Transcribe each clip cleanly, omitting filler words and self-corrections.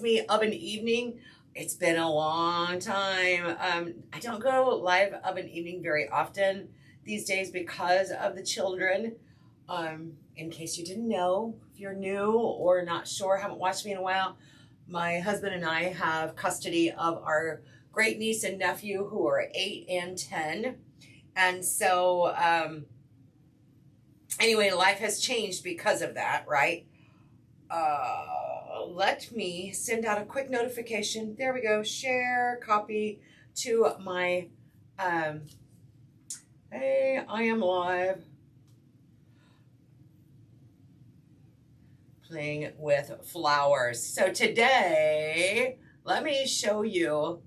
Me of an evening. It's been a long time. I don't go live of an evening very often these days because of the children. In case you didn't know, if you're new or not sure, haven't watched me in a while, my husband and I have custody of our great niece and nephew who are 8 and 10. And so, anyway, life has changed because of that, right? Let me send out a quick notification. There we go. Share, copy to my, hey, I am live. Playing with flowers. So today, let me show you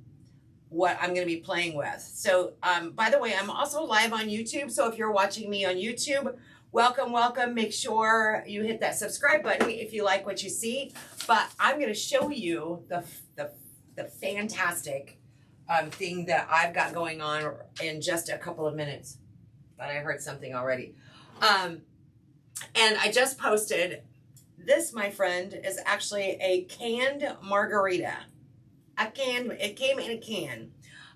what I'm going to be playing with. So, by the way, I'm also live on YouTube. So if you're watching me on YouTube, welcome. Make sure you hit that subscribe button if you like what you see. But I'm going to show you the fantastic thing that I've got going on in just a couple of minutes. But I heard something already. And I just posted this, my friend, is actually a canned margarita. It came in a can.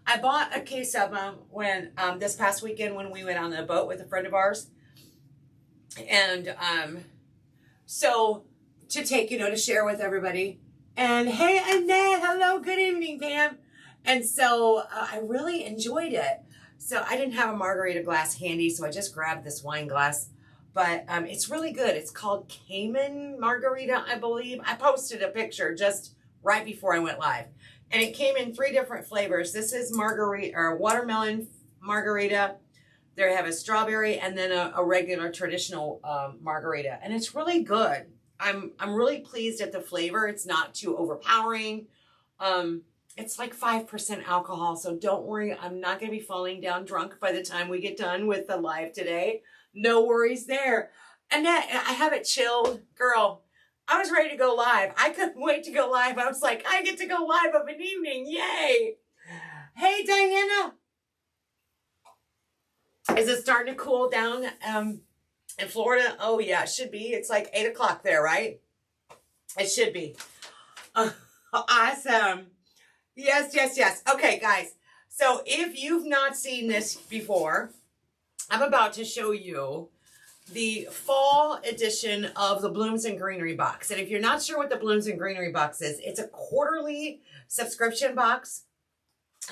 I bought a case of them when this past weekend when we went on the boat with a friend of ours. And so to take, to share with everybody. And hey, Annette, hello, good evening, Pam. And so I really enjoyed it. So I didn't have a margarita glass handy, so I just grabbed this wine glass. But it's really good. It's called Cayman Margarita, I believe. I posted a picture just right before I went live. And it came in 3 different flavors. This is margarita or watermelon margarita. They have a strawberry and then a regular traditional margarita. And it's really good. I'm really pleased at the flavor. It's not too overpowering. It's like 5% alcohol, so don't worry. I'm not going to be falling down drunk by the time we get done with the live today. No worries there. Annette, I have it chilled. Girl, I was ready to go live. I couldn't wait to go live. I was like, I get to go live of an evening. Yay. Hey, Diana. Is it starting to cool down in Florida? Oh, yeah, it should be. It's like 8 o'clock there, right? It should be. Awesome. Yes. Okay, guys. So if you've not seen this before, I'm about to show you the fall edition of the Blooms and Greenery box. And if you're not sure what the Blooms and Greenery box is, it's a quarterly subscription box.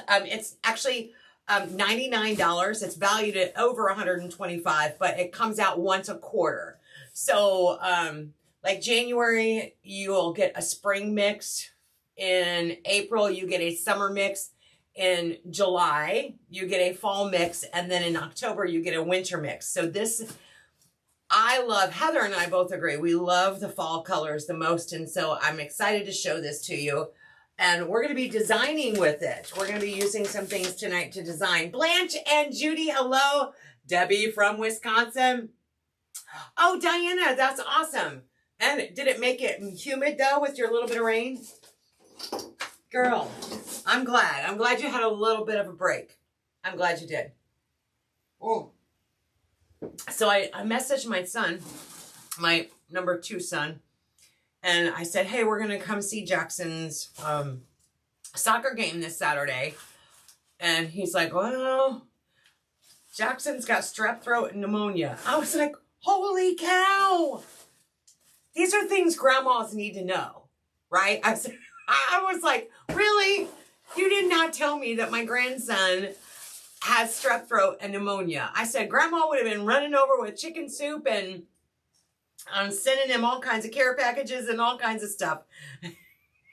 It's actually $99. It's valued at over $125, but it comes out once a quarter. So like January, you'll get a spring mix. In April, you get a summer mix. In July, you get a fall mix. And then in October, you get a winter mix. So this, I love, Heather and I both agree, we love the fall colors the most. And so I'm excited to show this to you. And we're going to be designing with it. We're going to be using some things tonight to design. Blanche and Judy, hello. Debbie from Wisconsin. Oh, Diana, that's awesome. And did it make it humid, though, with your little bit of rain? Girl, I'm glad. I'm glad you had a little bit of a break. I'm glad you did. Oh. So I messaged my son, my number 2 son, and I said, hey, we're going to come see Jackson's soccer game this Saturday. And he's like, well, Jackson's got strep throat and pneumonia. I was like, holy cow. These are things grandmas need to know, right? I was like, really? You did not tell me that my grandson has strep throat and pneumonia. I said, Grandma would have been running over with chicken soup and I'm sending him all kinds of care packages and all kinds of stuff.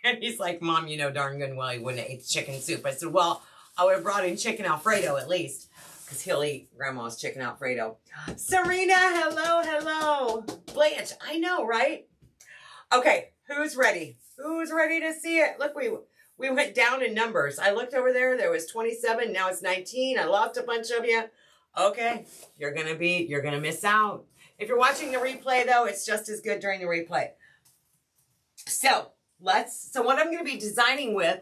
And he's like, Mom, you know darn good and well he wouldn't have ate chicken soup. I said, well, I would have brought in chicken Alfredo at least because he'll eat Grandma's chicken Alfredo. Serena, hello. Blanche, I know, right? Okay, who's ready? Who's ready to see it? Look, we went down in numbers. I looked over there was 27, now it's 19. I lost a bunch of you. Okay, you're gonna miss out. If you're watching the replay though, it's just as good during the replay. So what I'm gonna be designing with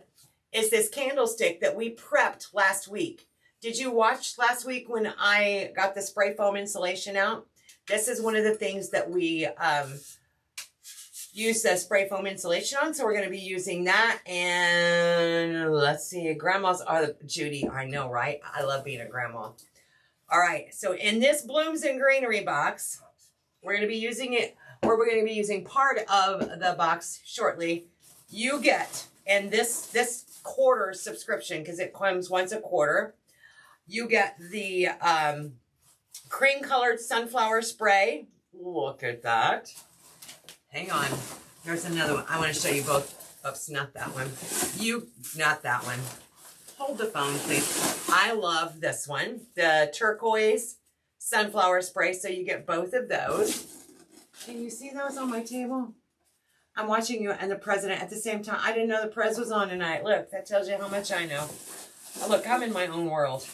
is this candlestick that we prepped last week. Did you watch last week when I got the spray foam insulation out? This is one of the things that we use the spray foam insulation on, so we're going to be using that. And let's see, grandmas are the Judy. I know, right? I love being a grandma. All right, so in this Blooms and Greenery box, we're going to be using it, or we're going to be using part of the box shortly. You get, and this quarter subscription, because it comes once a quarter, you get the cream colored sunflower spray. Look at that. Hang on. There's another one. I want to show you both. Oops, not that one. Not that one. Hold the phone, please. I love this one. The turquoise sunflower spray. So you get both of those. Can you see those on my table? I'm watching you and the president at the same time. I didn't know the prez was on tonight. Look, that tells you how much I know. Look, I'm in my own world.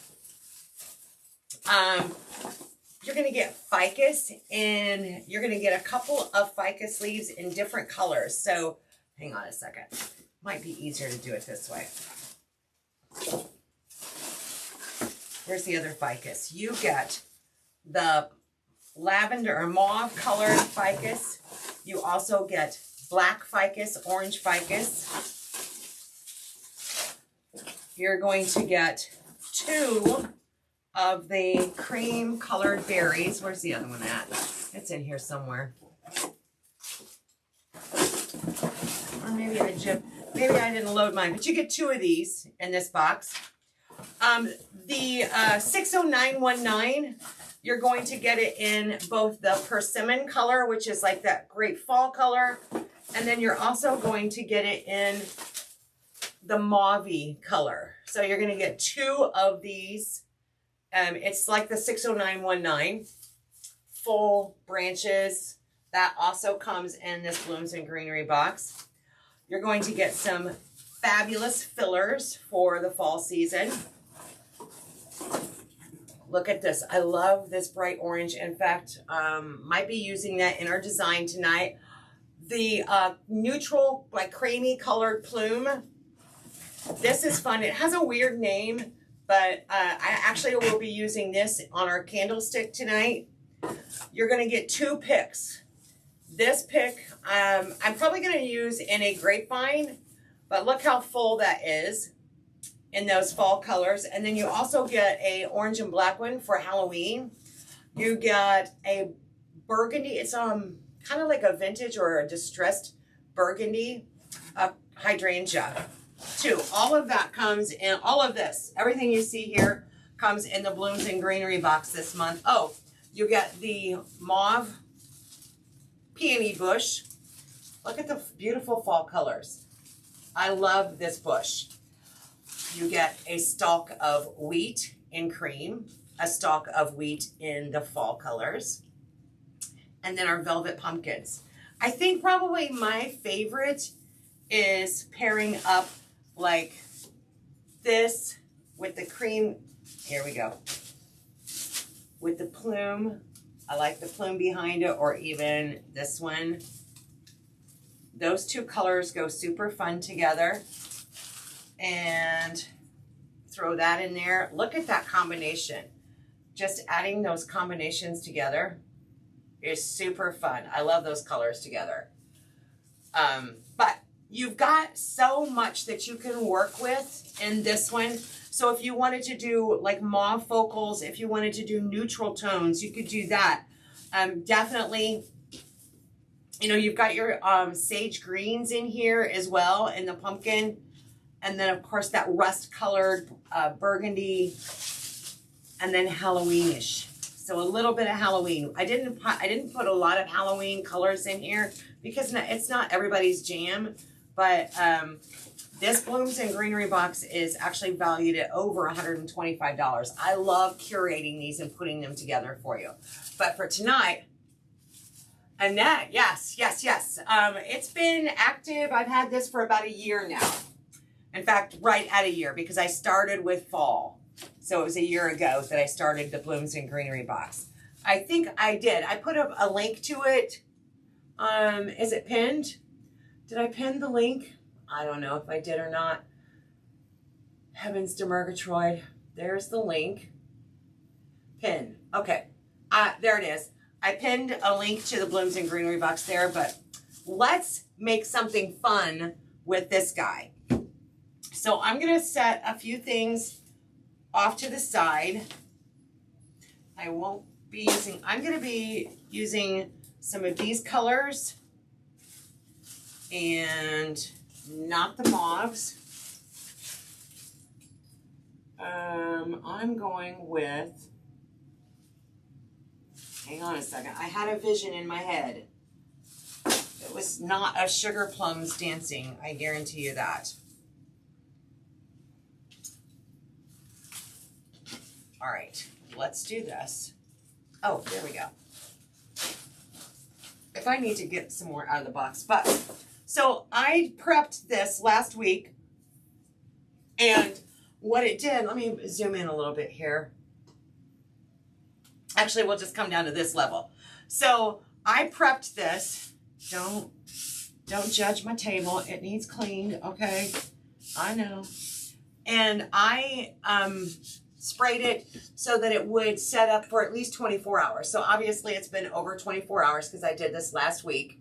You're going to get ficus, and you're going to get a couple of ficus leaves in different colors. So hang on a second. Might be easier to do it this way. Where's the other ficus? You get the lavender or mauve colored ficus. You also get black ficus, orange ficus. You're going to get 2 of the cream colored berries. Where's the other one at? It's in here somewhere. Or maybe I didn't load mine, but you get 2 of these in this box. The 60919, you're going to get it in both the persimmon color, which is like that great fall color, and then you're also going to get it in the mauve color. So you're going to get 2 of these. It's like the 60919, full branches. That also comes in this Blooms and Greenery box. You're going to get some fabulous fillers for the fall season. Look at this. I love this bright orange. In fact, might be using that in our design tonight. The neutral, like creamy colored plume. This is fun. It has a weird name, but I actually will be using this on our candlestick tonight. You're going to get 2 picks. This pick, I'm probably going to use in a grapevine, but look how full that is in those fall colors. And then you also get a orange and black one for Halloween. You get a burgundy. It's kind of like a vintage or a distressed burgundy hydrangea. 2. All of that comes in, all of this, everything you see here comes in the Blooms and Greenery box this month. Oh, you get the mauve peony bush. Look at the beautiful fall colors. I love this bush. You get a stalk of wheat in cream, a stalk of wheat in the fall colors, and then our velvet pumpkins. I think probably my favorite is pairing up like this with the cream. Here we go. With the plume. I like the plume behind it, or even this one. Those 2 colors go super fun together. And throw that in there. Look at that combination. Just adding those combinations together is super fun. I love those colors together. But you've got so much that you can work with in this one. So if you wanted to do like mauve focals, if you wanted to do neutral tones, you could do that. Definitely, you know, you've got your sage greens in here as well in the pumpkin. And then, of course, that rust-colored burgundy, and then Halloweenish. So a little bit of Halloween. I didn't put a lot of Halloween colors in here because it's not everybody's jam. But this Blooms and Greenery box is actually valued at over $125. I love curating these and putting them together for you. But for tonight, Annette, yes. It's been active. I've had this for about a year now. In fact, right at a year, because I started with fall. So it was a year ago that I started the Blooms and Greenery box. I think I did. I put up a link to it. Is it pinned? Did I pin the link? I don't know if I did or not. Heavens to Murgatroyd. There's the link. Pin. Okay. There it is. I pinned a link to the Blooms and Greenery box there, but let's make something fun with this guy. So I'm going to set a few things off to the side. I won't be using, I'm going to be using some of these colors and not the mauves. I'm going with, hang on a second, I had a vision in my head. It was not a sugar plums dancing, I guarantee you that. All right, let's do this. Oh, there we go. If I need to get some more out of the box, but so I prepped this last week, and what it did, let me zoom in a little bit here. Actually, we'll just come down to this level. So I prepped this. Don't judge my table. It needs cleaned, okay? I know. And I sprayed it so that it would set up for at least 24 hours. So obviously it's been over 24 hours because I did this last week.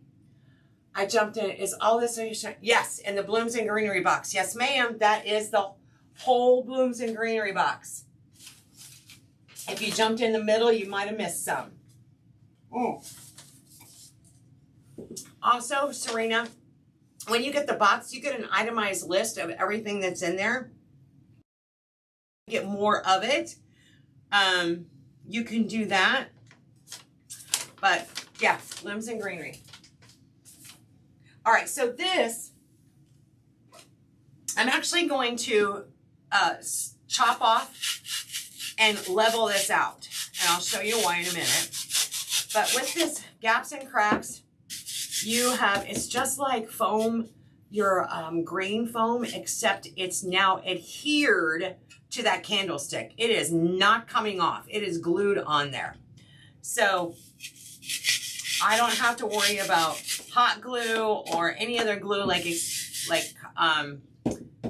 I jumped in. Is all this? Yes, in the Blooms and Greenery box. Yes, ma'am. That is the whole Blooms and Greenery box. If you jumped in the middle, you might have missed some. Also, Serena, when you get the box, you get an itemized list of everything that's in there. Get more of it. You can do that. But yeah, Blooms and Greenery. All right, so this, I'm actually going to chop off and level this out. And I'll show you why in a minute. But with this gaps and cracks, you have, it's just like foam, your green foam, except it's now adhered to that candlestick. It is not coming off. It is glued on there. So I don't have to worry about hot glue or any other glue like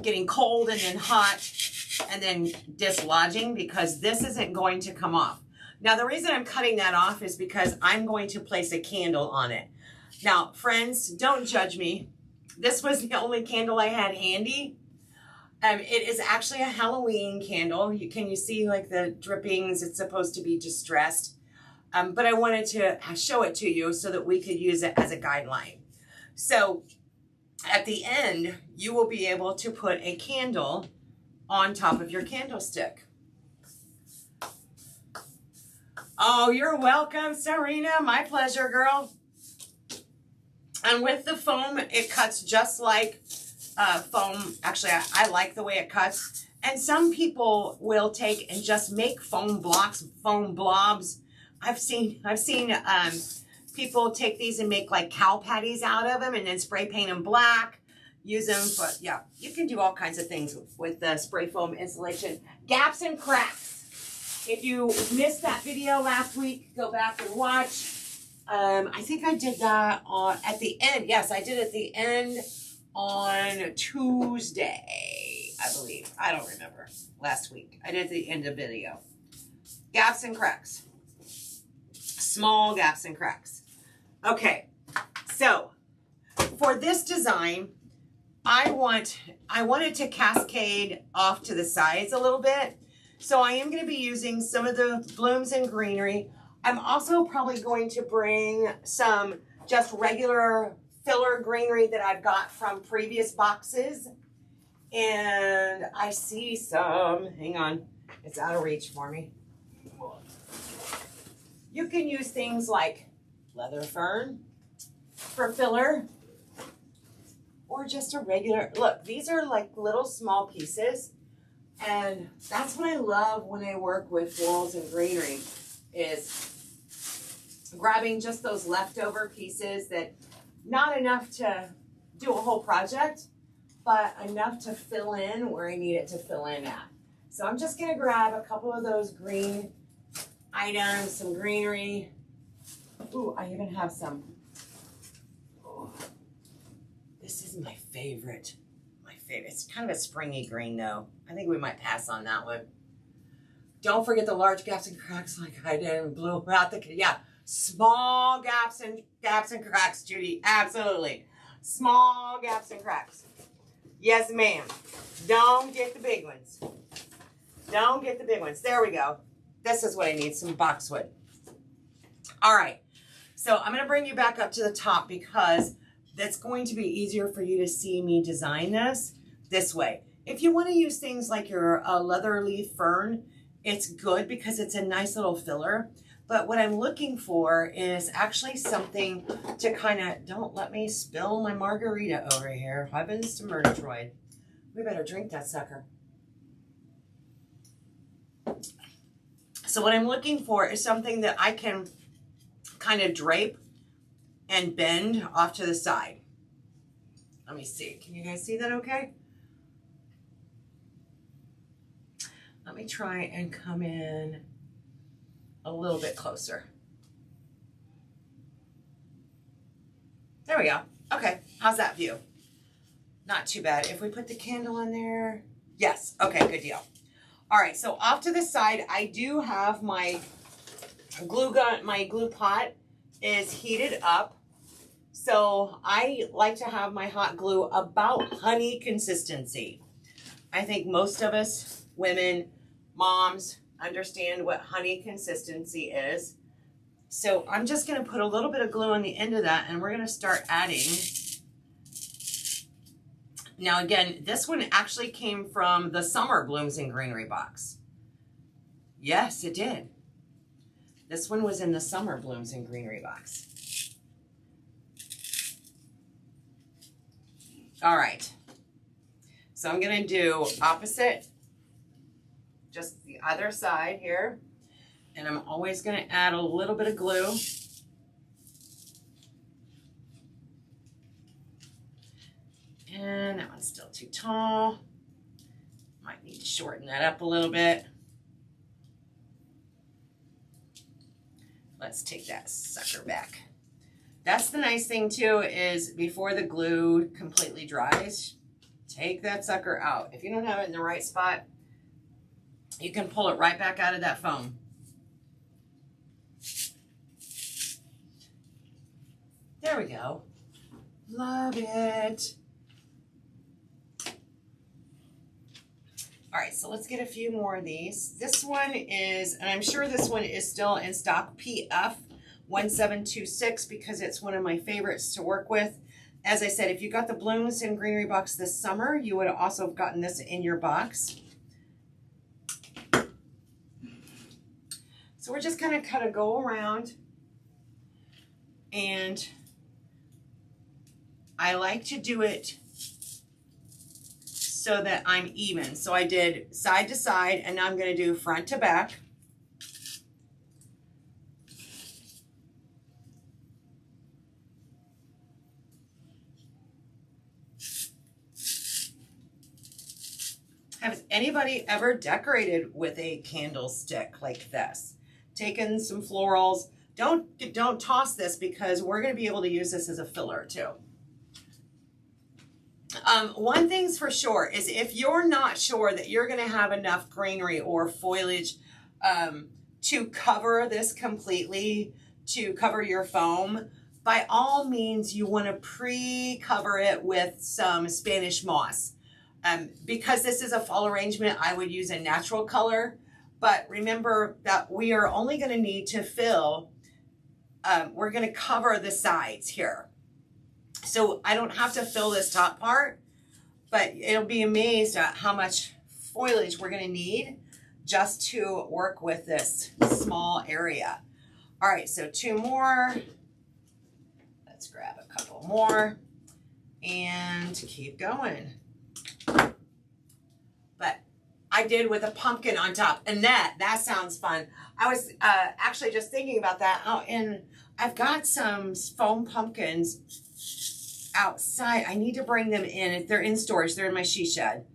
getting cold and then hot and then dislodging, because this isn't going to come off. Now, the reason I'm cutting that off is because I'm going to place a candle on it. Now, friends, don't judge me. This was the only candle I had handy. It is actually a Halloween candle. Can you see like the drippings? It's supposed to be distressed. But I wanted to show it to you so that we could use it as a guideline. So at the end, you will be able to put a candle on top of your candlestick. Oh, you're welcome, Serena. My pleasure, girl. And with the foam, it cuts just like foam. Actually, I like the way it cuts. And some people will take and just make foam blocks, foam blobs. I've seen people take these and make like cow patties out of them and then spray paint them black. Use them for, yeah, you can do all kinds of things with the spray foam insulation. Gaps and cracks. If you missed that video last week, go back and watch. I think I did that at the end. Yes, I did at the end on Tuesday, I believe. I don't remember. Last week. I did the end of video. Gaps and cracks. Small gaps and cracks. Okay, so for this design, I want it to cascade off to the sides a little bit. So I am going to be using some of the Blooms and Greenery. I'm also probably going to bring some just regular filler greenery that I've got from previous boxes. And I see some, hang on, it's out of reach for me. You can use things like leather fern for filler, or just a regular, look, these are like little small pieces. And that's what I love when I work with florals and greenery, is grabbing just those leftover pieces that not enough to do a whole project, but enough to fill in where I need it to fill in at. So I'm just gonna grab a couple of those green items, some greenery. Ooh, I even have some. Oh, this is my favorite. It's kind of a springy green though. I think we might pass on that one. Don't forget the large gaps and cracks like I did and blew out the, yeah. Small gaps and cracks, Judy. Absolutely. Small gaps and cracks. Yes, ma'am. Don't get the big ones. Don't get the big ones. There we go. This is what I need, some boxwood. All right. So I'm going to bring you back up to the top because that's going to be easier for you to see me design this way. If you want to use things like your leather leaf fern, it's good because it's a nice little filler. But what I'm looking for is actually something to kind of, don't let me spill my margarita over here. Heavens to Murgatroyd. We better drink that sucker. So what I'm looking for is something that I can kind of drape and bend off to the side. Let me see. Can you guys see that okay? Let me try and come in a little bit closer. There we go. Okay, how's that view? Not too bad. If we put the candle in there, yes. Okay, good deal. All right, so off to the side, I do have my glue gun. My glue pot is heated up. So I like to have my hot glue about honey consistency. I think most of us, women, moms, understand what honey consistency is. So I'm just going to put a little bit of glue on the end of that, and we're going to start adding. Now again, this one actually came from the Summer Blooms and Greenery box. Yes, it did. This one was in the Summer Blooms and Greenery box. All right. So I'm going to do opposite, just the other side here. And I'm always going to add a little bit of glue. And that one's still too tall. Might need to shorten that up a little bit. Let's take that sucker back. That's the nice thing too, is before the glue completely dries, take that sucker out. If you don't have it in the right spot, you can pull it right back out of that foam. There we go. Love it. All right, so let's get a few more of these. This one is, and I'm sure this one is still in stock, PF 1726, because it's one of my favorites to work with. As I said, if you got the Blooms and Greenery box this summer, you would have also gotten this in your box. So we're just gonna kind of go around, and I like to do it so that I'm even. So I did side to side, and now I'm going to do front to back. Has anybody ever decorated with a candlestick like this? Taken some florals. Don't toss this, because we're going to be able to use this as a filler too. One thing's for sure is if you're not sure that you're going to have enough greenery or foliage to cover this completely, to cover your foam, by all means you want to pre-cover it with some Spanish moss. Because this is a fall arrangement, I would use a natural color, but remember that we are only going to need to fill, we're going to cover the sides here. So I don't have to fill this top part, but it'll be amazed at how much foliage we're going to need just to work with this small area. All right, so two more. Let's grab a couple more and keep going. But I did with a pumpkin on top, and that sounds fun. I was actually just thinking about that. Oh, and I've got some foam pumpkins outside. I need to bring them in. They're in storage. They're in my she shed,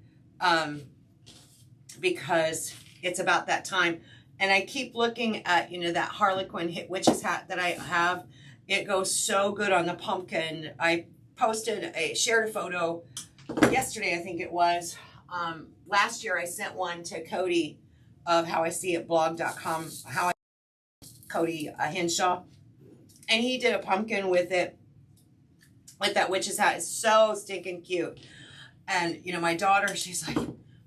because it's about that time. And I keep looking at, you know, that Harlequin witch's hat that I have. It goes so good on the pumpkin. I shared a photo yesterday, I think it was. Last year I sent one to Cody of How I See It blog.com. Cody Henshaw. And he did a pumpkin with it, with that witch's hat. It's so stinking cute. And, you know, my daughter, she's like,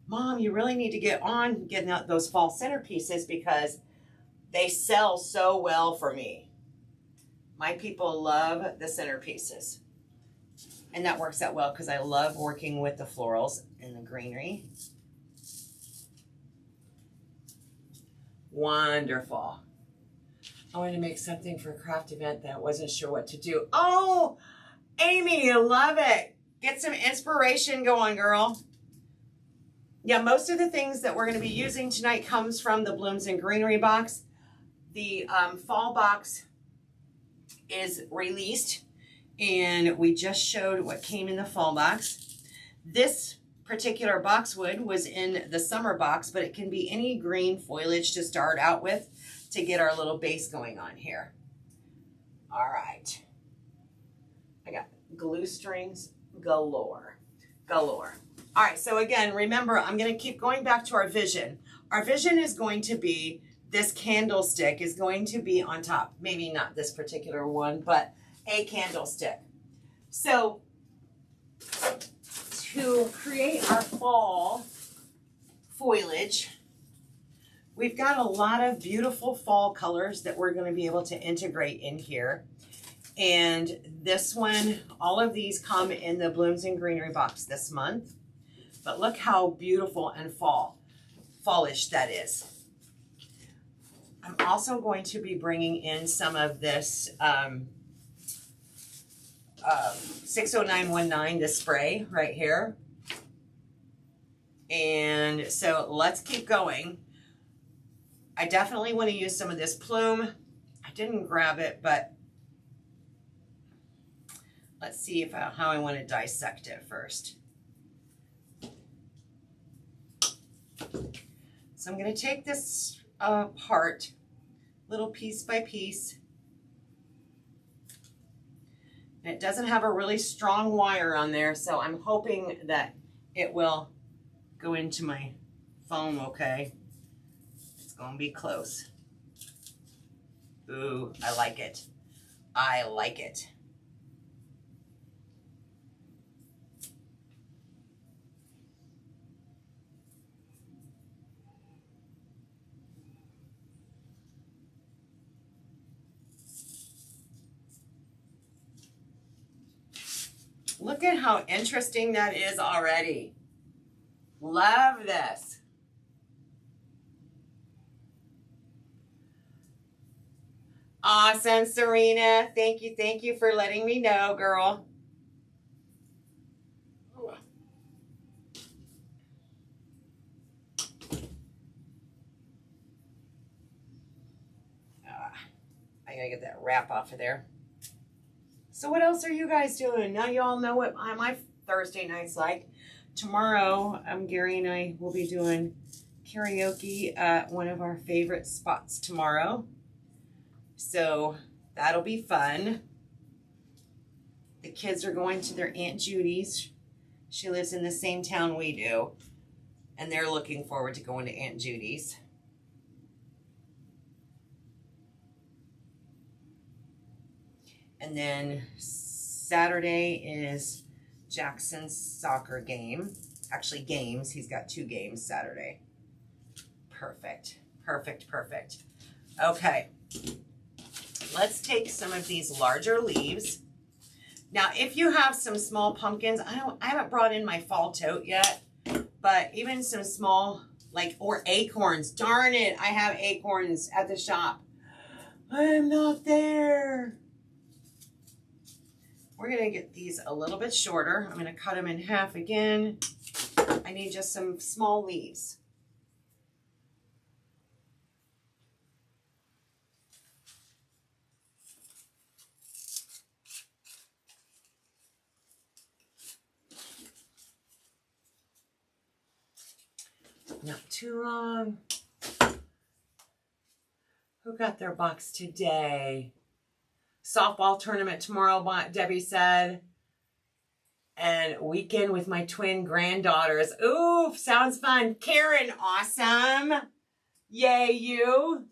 Mom, you really need to get on getting out those fall centerpieces because they sell so well for me. My people love the centerpieces. And that works out well because I love working with the florals and the greenery. Wonderful. I wanted to make something for a craft event that I wasn't sure what to do. Oh, Amy, I love it. Get some inspiration going, girl. Yeah, most of the things that we're going to be using tonight comes from the Blooms and Greenery box. The fall box is released, and we just showed what came in the fall box. This particular boxwood was in the summer box, but it can be any green foliage to start out with to get our little base going on here. All right. I got glue strings galore. Galore. All right, so again, remember, I'm going to keep going back to our vision. Our vision is going to be this candlestick is going to be on top. Maybe not this particular one, but a candlestick. So to create our fall foliage, we've got a lot of beautiful fall colors that we're going to be able to integrate in here. And this one, all of these come in the Blooms and Greenery box this month. But look how beautiful and fallish that is. I'm also going to be bringing in some of this 60919, the spray right here. And so let's keep going. I definitely want to use some of this plume. I didn't grab it, but let's see if how I want to dissect it first. So I'm going to take this apart, little piece by piece. And it doesn't have a really strong wire on there, so I'm hoping that it will go into my foam okay. It's going to be close. Ooh, I like it. I like it. Look at how interesting that is already. Love this. Awesome, Serena. Thank you for letting me know, girl. I gotta get that wrap off of there. So what else are you guys doing? Now you all know what my Thursday night's like. Tomorrow, Gary and I will be doing karaoke at one of our favorite spots tomorrow. So that'll be fun. The kids are going to their Aunt Judy's. She lives in the same town we do. And they're looking forward to going to Aunt Judy's. And then Saturday is Jackson's soccer game. Actually, games. He's got 2 games Saturday. Perfect. Perfect, perfect. Okay. Let's take some of these larger leaves. Now, if you have some small pumpkins, I haven't brought in my fall tote yet, but even some small, or acorns. Darn it, I have acorns at the shop. I am not there. We're going to get these a little bit shorter. I'm going to cut them in half again. I need just some small leaves. Not too long. Who got their box today? Softball tournament tomorrow, Debbie said. And weekend with my twin granddaughters. Ooh, sounds fun. Karen, awesome. Yay, you.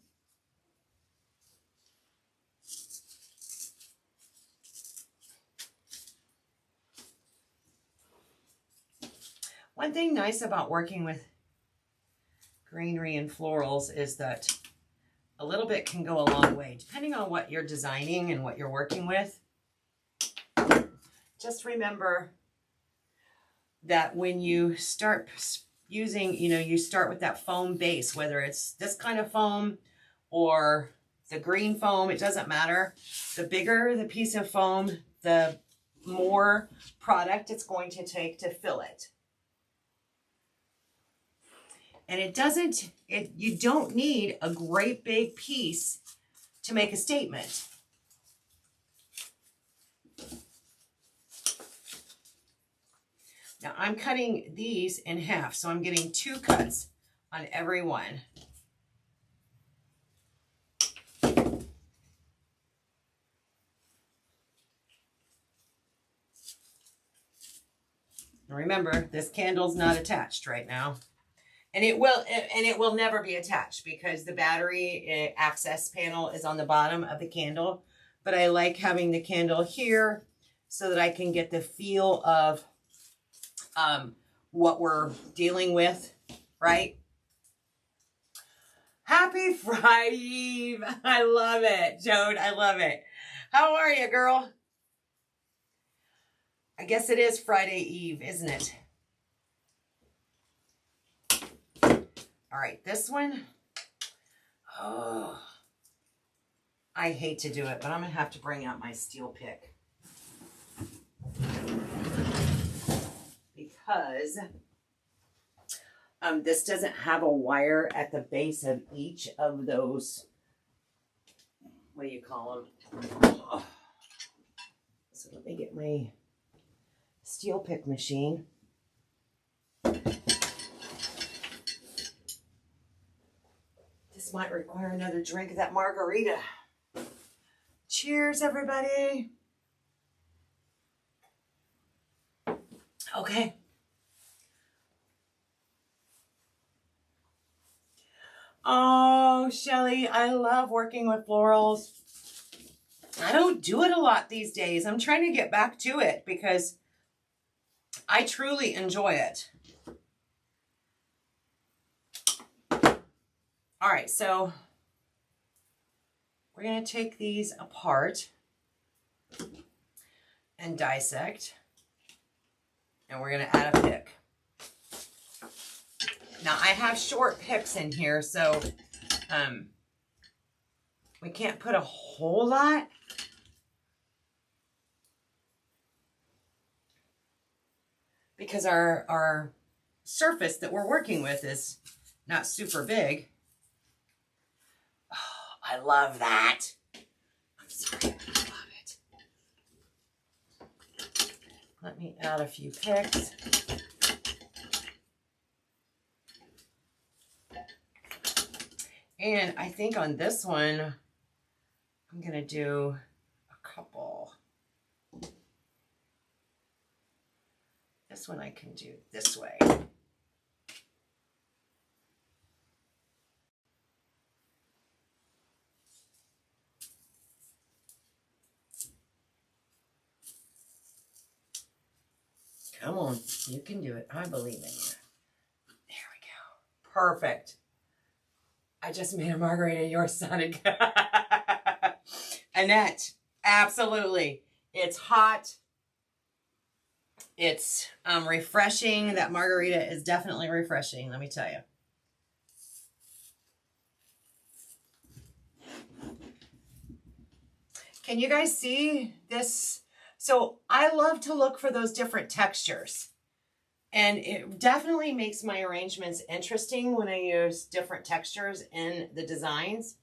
One thing nice about working with greenery and florals is that a little bit can go a long way, depending on what you're designing and what you're working with. Just remember that when you start using, you start with that foam base, whether it's this kind of foam or the green foam, it doesn't matter. The bigger the piece of foam, the more product it's going to take to fill it. And you don't need a great big piece to make a statement. Now I'm cutting these in half, so I'm getting 2 cuts on every one. Remember, this candle's not attached right now. And it will never be attached because the battery access panel is on the bottom of the candle. But I like having the candle here so that I can get the feel of what we're dealing with, right? Happy Friday Eve. I love it, Jode. I love it. How are you, girl? I guess it is Friday Eve, isn't it? All right, this one. Oh, I hate to do it, but I'm going to have to bring out my steel pick. Because this doesn't have a wire at the base of each of those, what do you call them? Oh. So let me get my steel pick machine. This might require another drink of that margarita. Cheers, everybody. Okay. Oh, Shelly, I love working with florals. I don't do it a lot these days. I'm trying to get back to it because I truly enjoy it. All right, so we're going to take these apart and dissect, and we're going to add a pick. Now, I have short picks in here, so we can't put a whole lot. Because our surface that we're working with is not super big. Oh, I love that. I'm sorry, I love it. Let me add a few picks. And I think on this one, I'm going to do a couple. This one I can do this way. Come on, you can do it. I believe in you. There we go. Perfect. I just made a margarita. Yours sounded good. Annette, absolutely. It's hot. It's refreshing. That margarita is definitely refreshing, let me tell you. Can you guys see this? So I love to look for those different textures. And it definitely makes my arrangements interesting when I use different textures in the designs.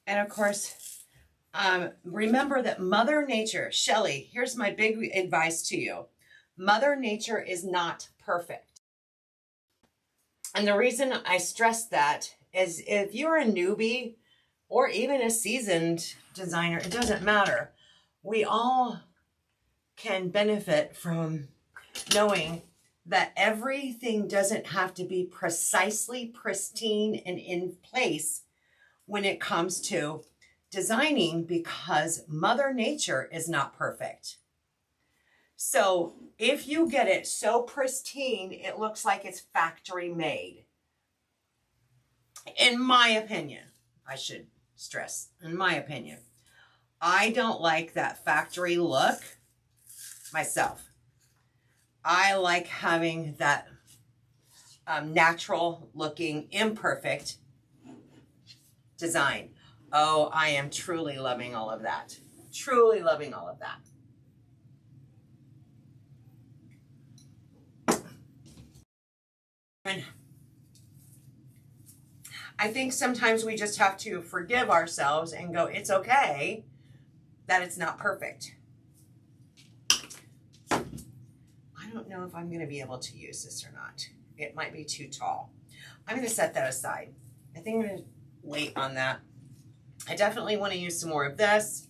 And of course, remember that Mother Nature, Shelly, here's my big advice to you. Mother Nature is not perfect. And the reason I stress that is if you're a newbie or even a seasoned designer, it doesn't matter. We all can benefit from knowing that everything doesn't have to be precisely pristine and in place when it comes to designing, because Mother Nature is not perfect. So if you get it so pristine, it looks like it's factory made. In my opinion, I should stress, in my opinion, I don't like that factory look myself. I like having that natural looking, imperfect design. Oh, I am truly loving all of that. Truly loving all of that. And I think sometimes we just have to forgive ourselves and go, it's okay that it's not perfect. I don't know if I'm going to be able to use this or not. It might be too tall. I'm going to set that aside. I think I'm going to wait on that. I definitely want to use some more of this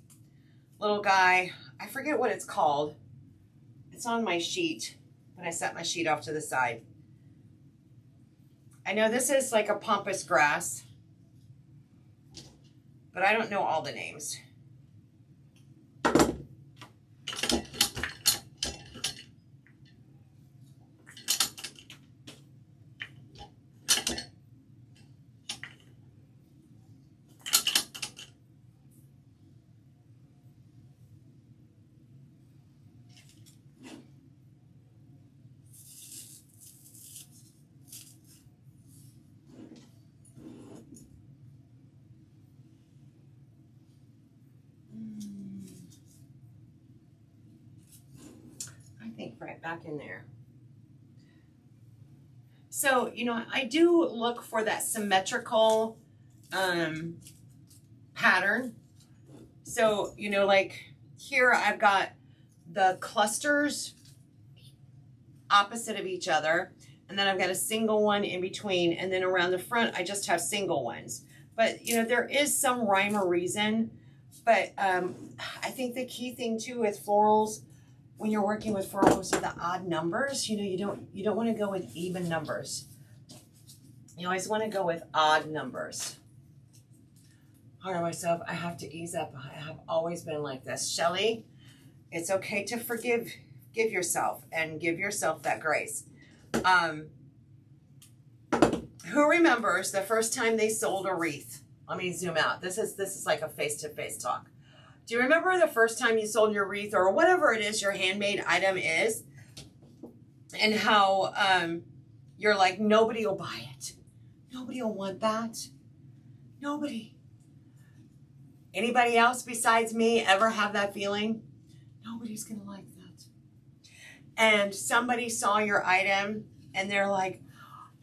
little guy. I forget what it's called. It's on my sheet, but I set my sheet off to the side. I know this is like a pampas grass, but I don't know all the names. I think right back in there. So, you know, I do look for that symmetrical pattern. So, you know, like here I've got the clusters opposite of each other, and then I've got a single one in between, and then around the front I just have single ones. But, you know, there is some rhyme or reason, but I think the key thing too with florals, when you're working with florals with the odd numbers, you know, you don't want to go with even numbers. You always want to go with odd numbers. Hard on myself, I have to ease up. I have always been like this. Shelly, it's okay to forgive yourself and give yourself that grace. Who remembers the first time they sold a wreath? Let me zoom out. This is like a face-to-face talk. Do you remember the first time you sold your wreath or whatever it is your handmade item is, and how you're like, nobody will buy it. Nobody will want that. Nobody. Anybody else besides me ever have that feeling? Nobody's going to like that. And somebody saw your item and they're like,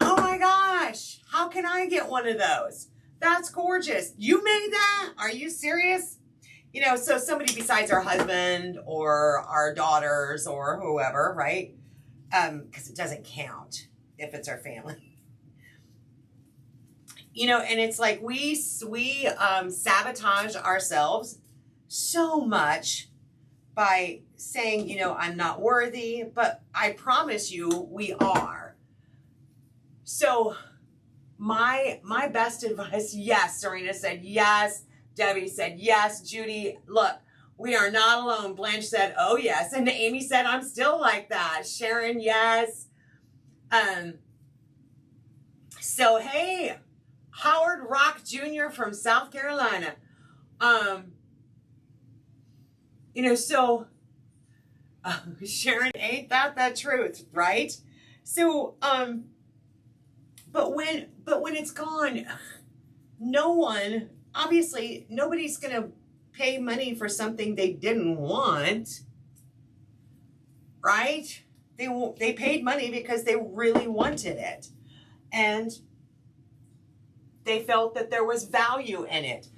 oh my gosh, how can I get one of those? That's gorgeous. You made that? Are you serious? You know, so somebody besides our husband or our daughters or whoever, right? Because it doesn't count if it's our family. You know, and it's like we sabotage ourselves so much by saying, you know, I'm not worthy, but I promise you we are. So my best advice, yes, Serena said yes. Debbie said yes. Judy, look, we are not alone. Blanche said, oh, yes. And Amy said, I'm still like that. Sharon, yes. So, hey, Howard Rock Jr. from South Carolina. You know, so, Sharon, ain't that the truth, right? So, but when it's gone, no one... Obviously, nobody's going to pay money for something they didn't want, right? They paid money because they really wanted it. And they felt that there was value in it.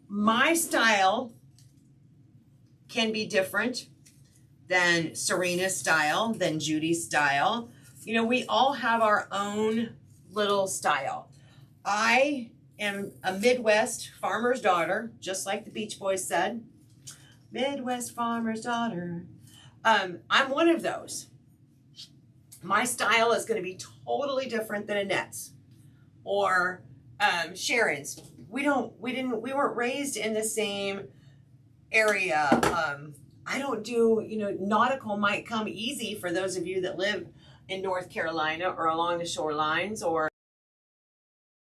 My style can be different than Serena's style, than Judy's style. You know, we all have our own little style. I am a Midwest farmer's daughter, just like the Beach Boys said. Midwest farmer's daughter. I'm one of those. My style is going to be totally different than Annette's or Sharon's. We weren't raised in the same area. I don't do, you know, nautical might come easy for those of you that live in North Carolina or along the shorelines or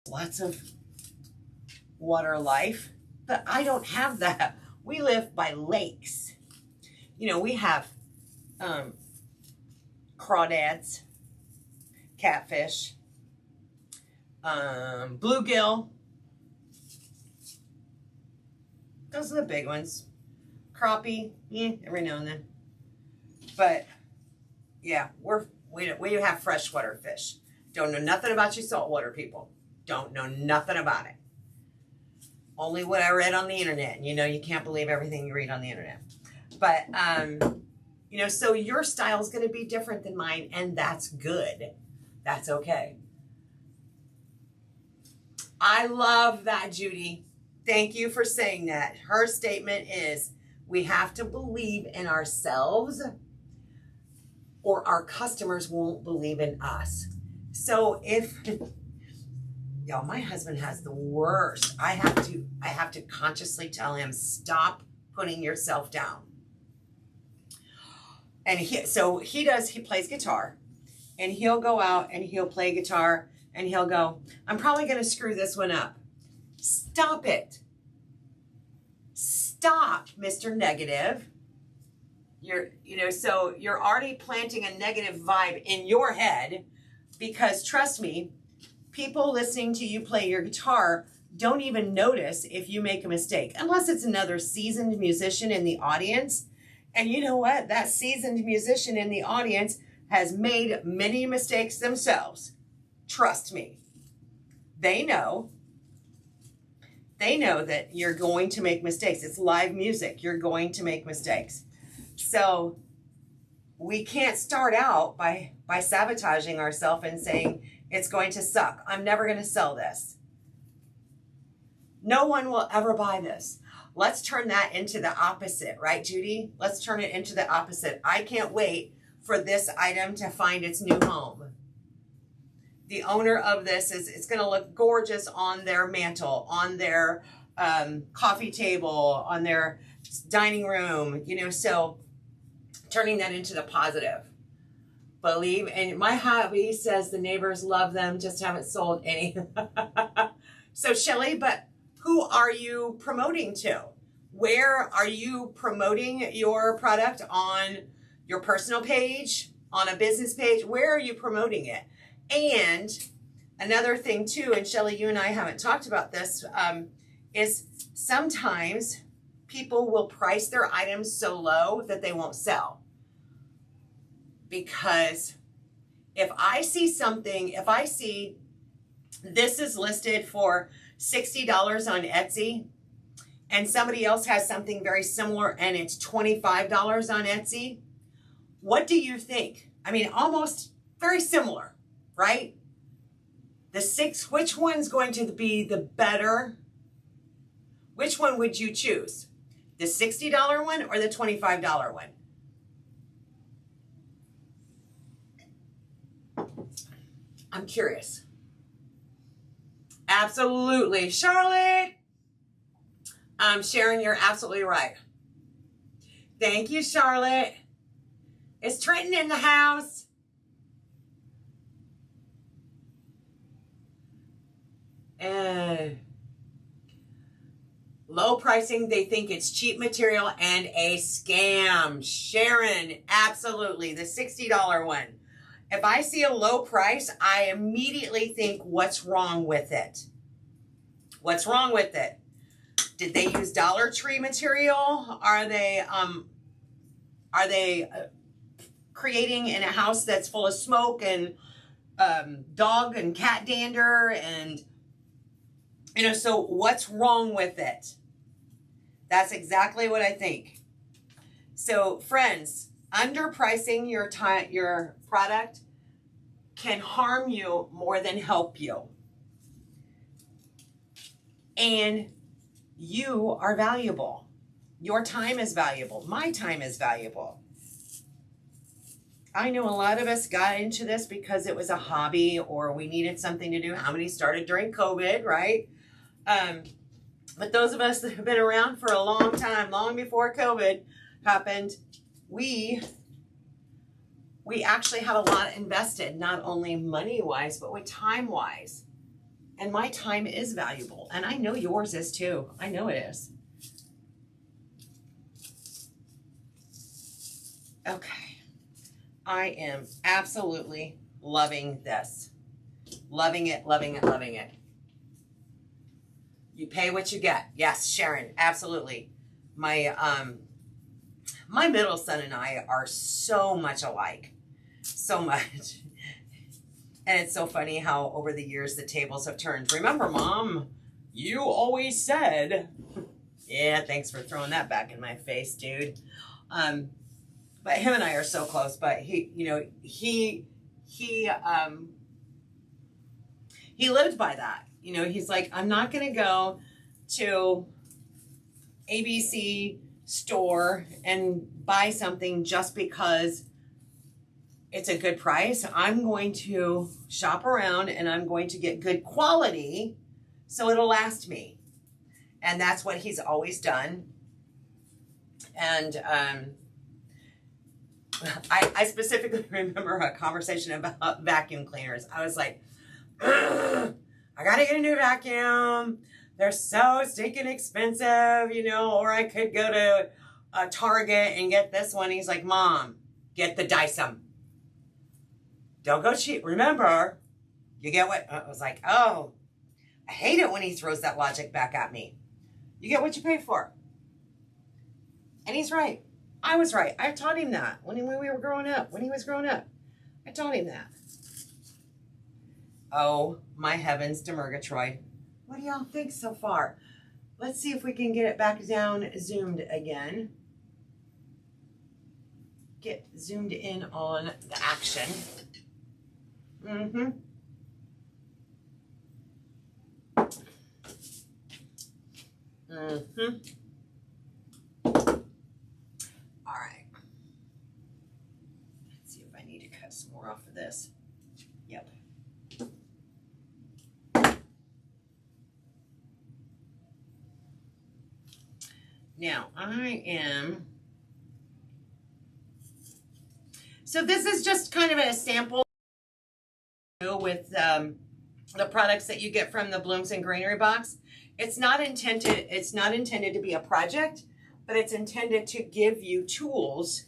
lots of water life, but I don't have that. We live by lakes. You know, we have crawdads, catfish, bluegill. Those are the big ones. Crappie, every now and then. But yeah, we have freshwater fish. Don't know nothing about you saltwater people. Don't know nothing about it. Only what I read on the internet. And you know, you can't believe everything you read on the internet. But you know, so your style is going to be different than mine, and that's good. That's okay. I love that, Judy. Thank you for saying that. Her statement is, we have to believe in ourselves or our customers won't believe in us. So if, y'all, my husband has the worst. I have to consciously tell him, stop putting yourself down. And he plays guitar, and he'll go out and he'll play guitar and he'll go, I'm probably going to screw this one up. Stop it. Stop, Mr. Negative. So you're already planting a negative vibe in your head, because trust me, people listening to you play your guitar don't even notice if you make a mistake, unless it's another seasoned musician in the audience. And you know what? That seasoned musician in the audience has made many mistakes themselves. Trust me. They know that you're going to make mistakes. It's live music. You're going to make mistakes. So we can't start out by sabotaging ourselves and saying, it's going to suck. I'm never going to sell this. No one will ever buy this. Let's turn that into the opposite, right, Judy? Let's turn it into the opposite. I can't wait for this item to find its new home. The owner of this it's going to look gorgeous on their mantle, on their coffee table, on their dining room, you know, so turning that into the positive. Believe, and my hubby says the neighbors love them, just haven't sold any. So Shelly, but who are you promoting to? Where are you promoting your product? On your personal page, on a business page? Where are you promoting it? And another thing too, and Shelly, you and I haven't talked about this, is sometimes people will price their items so low that they won't sell. Because if I see something, if I see this is listed for $60 on Etsy, and somebody else has something very similar and it's $25 on Etsy, what do you think? I mean, almost very similar, right? Which one's going to be the better? Which one would you choose? The $60 one or the $25 one? I'm curious. Absolutely. Charlotte. Sharon, you're absolutely right. Thank you, Charlotte. Is Trenton in the house? Low pricing, they think it's cheap material and a scam. Sharon, absolutely. The $60 one. If I see a low price, I immediately think, what's wrong with it? What's wrong with it? Did they use Dollar Tree material? Are they creating in a house that's full of smoke and dog and cat dander? And, you know, so what's wrong with it? That's exactly what I think. So friends, underpricing your product can harm you more than help you. And you are valuable. Your time is valuable. My time is valuable. I know a lot of us got into this because it was a hobby or we needed something to do. How many started during COVID, right? But those of us that have been around for a long time, long before COVID, happened, we actually have a lot invested, not only money-wise, but with time-wise. And my time is valuable. And I know yours is too. I know it is. Okay. I am absolutely loving this. Loving it, loving it, loving it. You pay what you get. Yes, Sharon, absolutely. My middle son and I are so much alike. So much. And it's so funny how over the years the tables have turned. Remember, Mom, you always said. Yeah, thanks for throwing that back in my face, dude. But him and I are so close. But he lived by that. You know, he's like, I'm not going to go to ABC store and buy something just because it's a good price. I'm going to shop around and I'm going to get good quality so it'll last me. And that's what he's always done. And I specifically remember a conversation about vacuum cleaners. I was like, I gotta get a new vacuum. They're so stinking expensive, you know, or I could go to a Target and get this one. He's like, Mom, get the Dyson. Don't go cheap. Remember, you get what, I was like, oh, I hate it when he throws that logic back at me. You get what you pay for. And he's right. I was right. I taught him that when we were growing up, when he was growing up. I taught him that. Oh, my heavens, Demergatroyd. What do y'all think so far? Let's see if we can get it back down, zoomed again. Get zoomed in on the action. Mm-hmm. Mm-hmm. All right. Let's see if I need to cut some more off of this. Yep. Now, so this is just kind of a sample with the products that you get from the Blooms and Greenery box. It's not intended to be a project, but it's intended to give you tools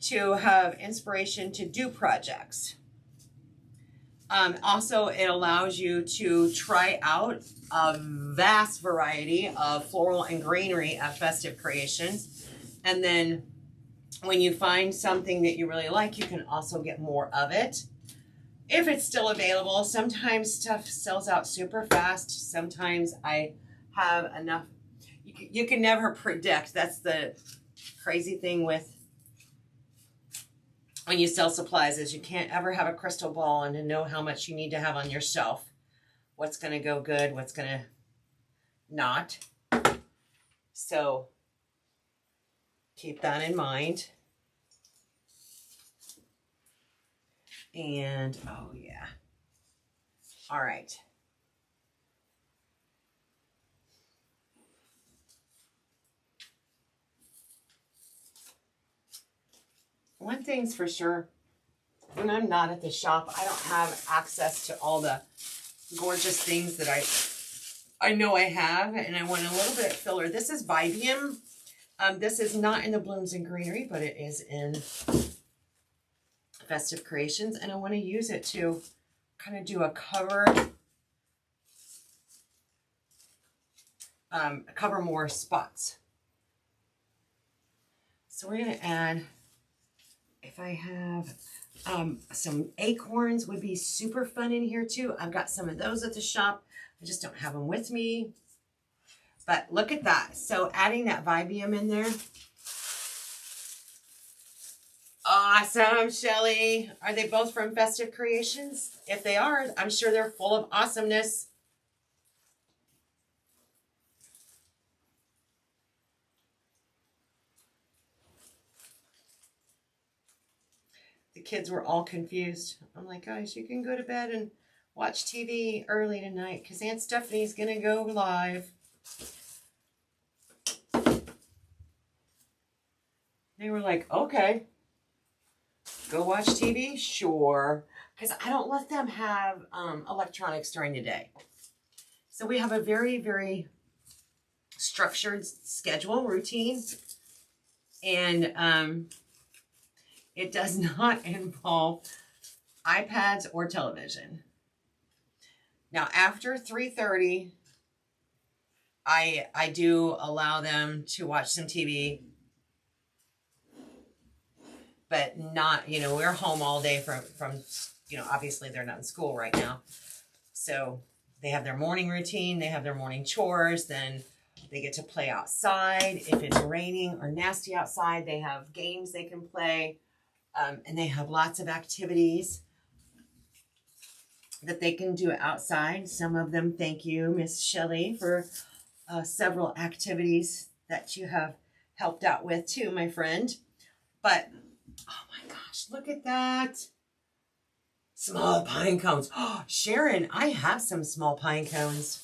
to have inspiration to do projects. Also, it allows you to try out a vast variety of floral and greenery festive creations. And then when you find something that you really like, you can also get more of it. If it's still available, sometimes stuff sells out super fast. Sometimes I have enough. You can never predict. That's the crazy thing with when you sell supplies, is you can't ever have a crystal ball and to know how much you need to have on your shelf. What's going to go good, what's going to not. So keep that in mind. And, oh yeah. All right. One thing's for sure, when I'm not at the shop, I don't have access to all the gorgeous things that I know I have, and I want a little bit filler. This is Vibium. This is not in the Blooms and Greenery, but it is in Festive Creations, and I want to use it to kind of do a cover more spots. So we're going to add, if I have some acorns would be super fun in here too. I've got some of those at the shop. I just don't have them with me. But look at that. So adding that Vibium in there. Awesome, Shelly. Are they both from Festive Creations? If they are, I'm sure they're full of awesomeness. The kids were all confused. I'm like, guys, you can go to bed and watch TV early tonight because Aunt Stephanie's going to go live. They were like, okay, go watch TV? Sure. Because I don't let them have electronics during the day. So we have a very, very structured schedule, routine. And it does not involve iPads or television. Now, after 3:30, I do allow them to watch some TV. But not, you know, we're home all day from, you know, obviously they're not in school right now. So they have their morning routine, they have their morning chores, then they get to play outside. If it's raining or nasty outside, they have games they can play. And they have lots of activities that they can do outside. Some of them, thank you, Miss Shelley, for several activities that you have helped out with too, my friend. But oh my gosh, look at that. Small pine cones. Oh, Sharon, I have some small pine cones.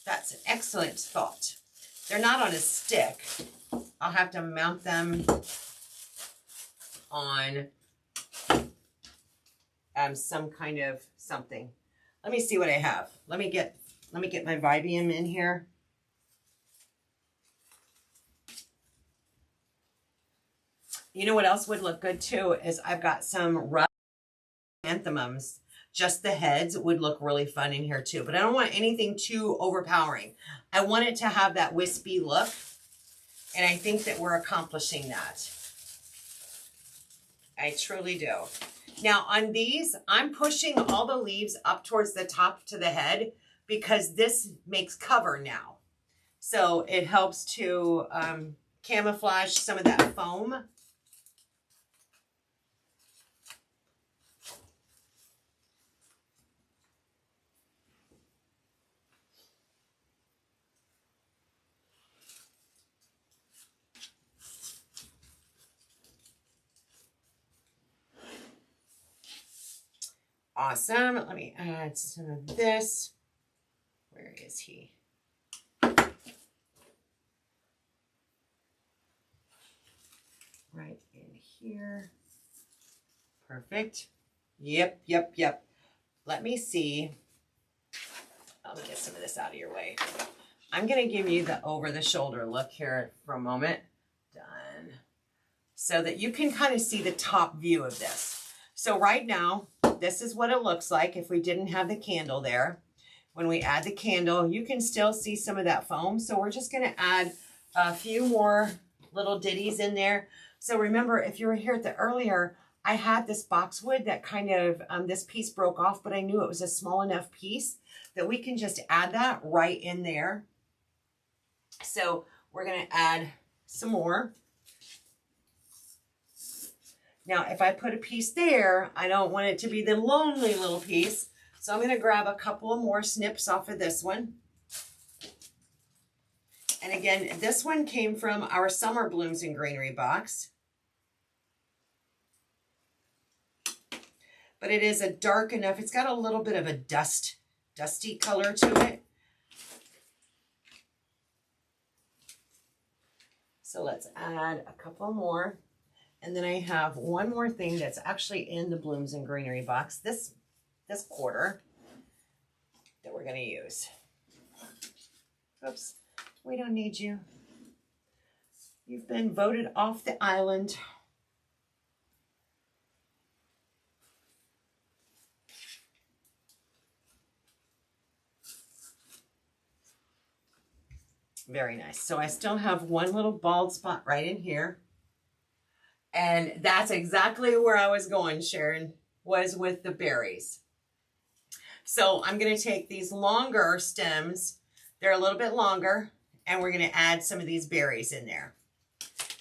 That's an excellent thought. They're not on a stick. I'll have to mount them on some kind of something. Let me see what I have. Let me get my Vibium in here. You know what else would look good too is I've got some rough chrysanthemums. Just the heads would look really fun in here too. But I don't want anything too overpowering. I want it to have that wispy look. And I think that we're accomplishing that. I truly do. Now on these, I'm pushing all the leaves up towards the top to the head because this makes cover now. So it helps to camouflage some of that foam. Awesome. Let me add some of this. Where is he? Right in here. Perfect. Yep. Let me see. Let me get some of this out of your way. I'm going to give you the over-the-shoulder look here for a moment. Done. So that you can kind of see the top view of this. So right now, this is what it looks like if we didn't have the candle there. When we add the candle, you can still see some of that foam. So we're just going to add a few more little ditties in there. So remember, if you were here at the earlier, I had this boxwood that kind of, this piece broke off, but I knew it was a small enough piece that we can just add that right in there. So we're going to add some more. Now, if I put a piece there, I don't want it to be the lonely little piece. So I'm going to grab a couple of more snips off of this one. And again, this one came from our Summer Blooms and Greenery box. But it is a dark enough, it's got a little bit of a dusty color to it. So let's add a couple more. And then I have one more thing that's actually in the Blooms and Greenery box this quarter that we're going to use. Oops, we don't need you. You've been voted off the island. Very nice. So I still have one little bald spot right in here. And that's exactly where I was going, Sharon, was with the berries. So I'm going to take these longer stems. They're a little bit longer, and we're going to add some of these berries in there.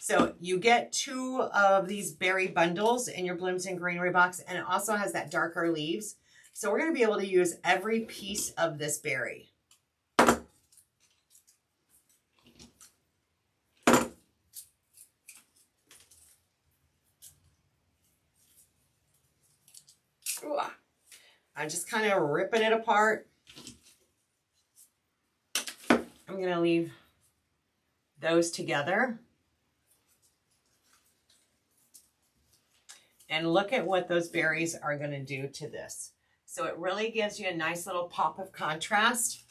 So you get 2 of these berry bundles in your Blooms and Greenery box, and it also has that darker leaves. So we're going to be able to use every piece of this berry. I'm just kind of ripping it apart. I'm going to leave those together. And look at what those berries are going to do to this. So it really gives you a nice little pop of contrast.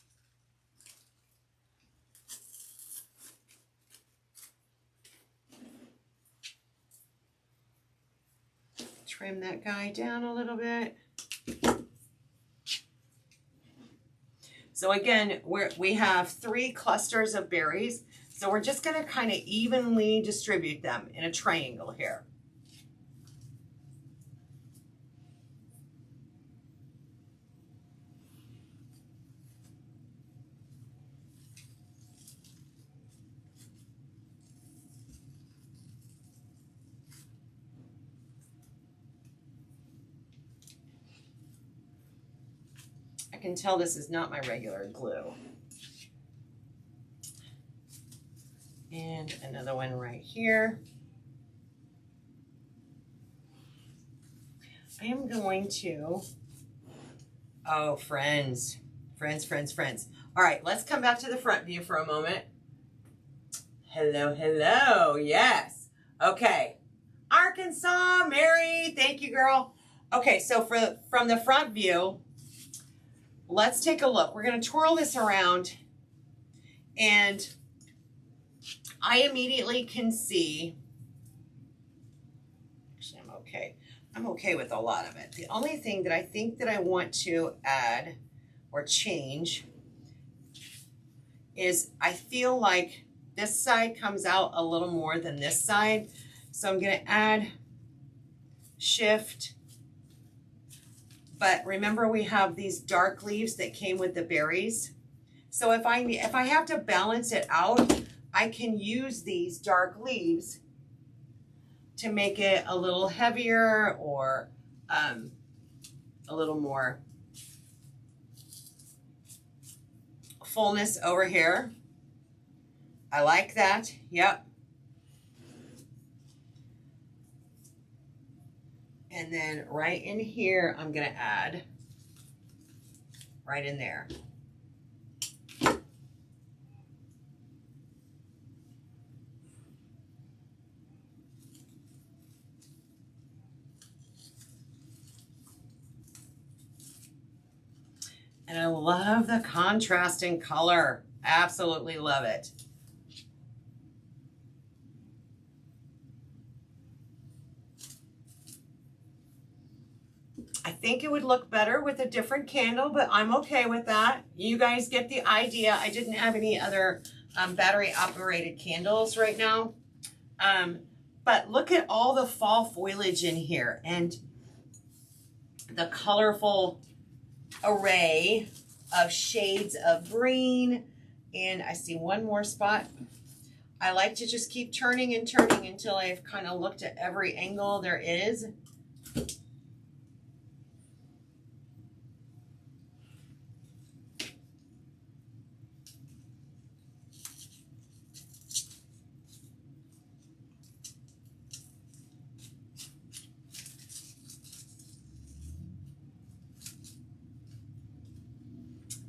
Trim that guy down a little bit. So again, we have 3 clusters of berries. So we're just going to kind of evenly distribute them in a triangle here. I can tell this is not my regular glue. And another one right here. I am going to, oh, friends. All right, let's come back to the front view for a moment. Hello, hello, yes. Okay, Arkansas, Mary, thank you, girl. Okay, so from the front view, let's take a look. We're gonna twirl this around, and I immediately can see, actually I'm okay with a lot of it. The only thing that I think that I want to add or change is I feel like this side comes out a little more than this side. So I'm gonna add shift. But remember, we have these dark leaves that came with the berries. So if I have to balance it out, I can use these dark leaves to make it a little heavier or a little more fullness over here. I like that. Yep. And then right in here, I'm going to add right in there. And I love the contrast in color. Absolutely love it. I think it would look better with a different candle, but I'm okay with that. You guys get the idea. I didn't have any other battery operated candles right now. But look at all the fall foliage in here and the colorful array of shades of green. And I see one more spot. I like to just keep turning and turning until I've kind of looked at every angle there is.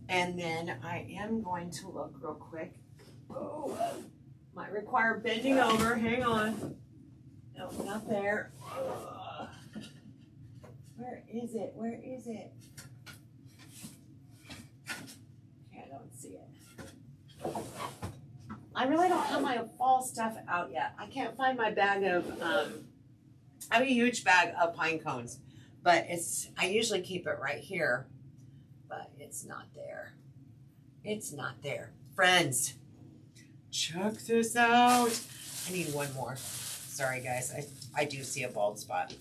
And then I am going to look real quick. Oh, might require bending over. Hang on. No, not there. Where is it? Where is it? Okay, I don't see it. I really don't have my fall stuff out yet. I can't find my bag of, I have a huge bag of pine cones, but I usually keep it right here. But it's not there. It's not there. Friends, check this out. I need one more. Sorry, guys. I do see a bald spot.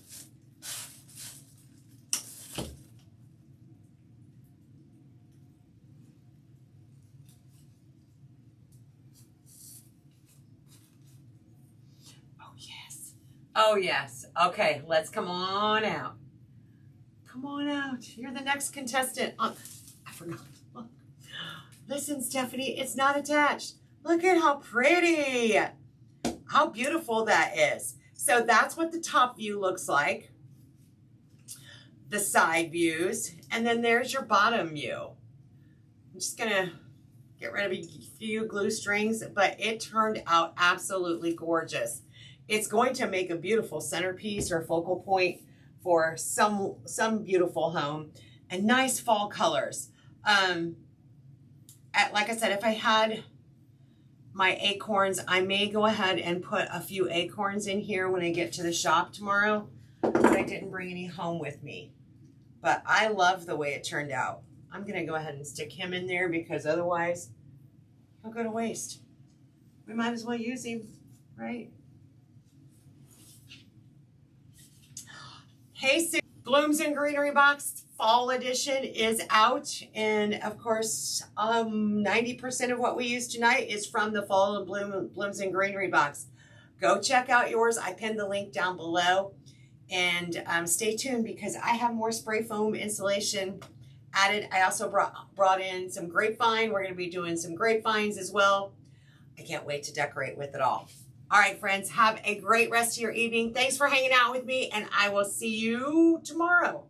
Oh, yes. Oh, yes. Okay, let's come on out. Come on out. You're the next contestant. I forgot. Look. Listen, Stephanie, it's not attached. Look at how pretty. How beautiful that is. So that's what the top view looks like. The side views. And then there's your bottom view. I'm just going to get rid of a few glue strings, but it turned out absolutely gorgeous. It's going to make a beautiful centerpiece or focal point for some beautiful home, and nice fall colors. Like I said, if I had my acorns, I may go ahead and put a few acorns in here when I get to the shop tomorrow, but I didn't bring any home with me. But I love the way it turned out. I'm going to go ahead and stick him in there because otherwise he'll go to waste. We might as well use him, right? Hey, Blooms and Greenery Box Fall Edition is out. And of course, 90% of what we use tonight is from the Fall and Blooms and Greenery Box. Go check out yours. I pinned the link down below. And stay tuned because I have more spray foam insulation added. I also brought in some grapevine. We're going to be doing some grapevines as well. I can't wait to decorate with it all. All right, friends, have a great rest of your evening. Thanks for hanging out with me, and I will see you tomorrow.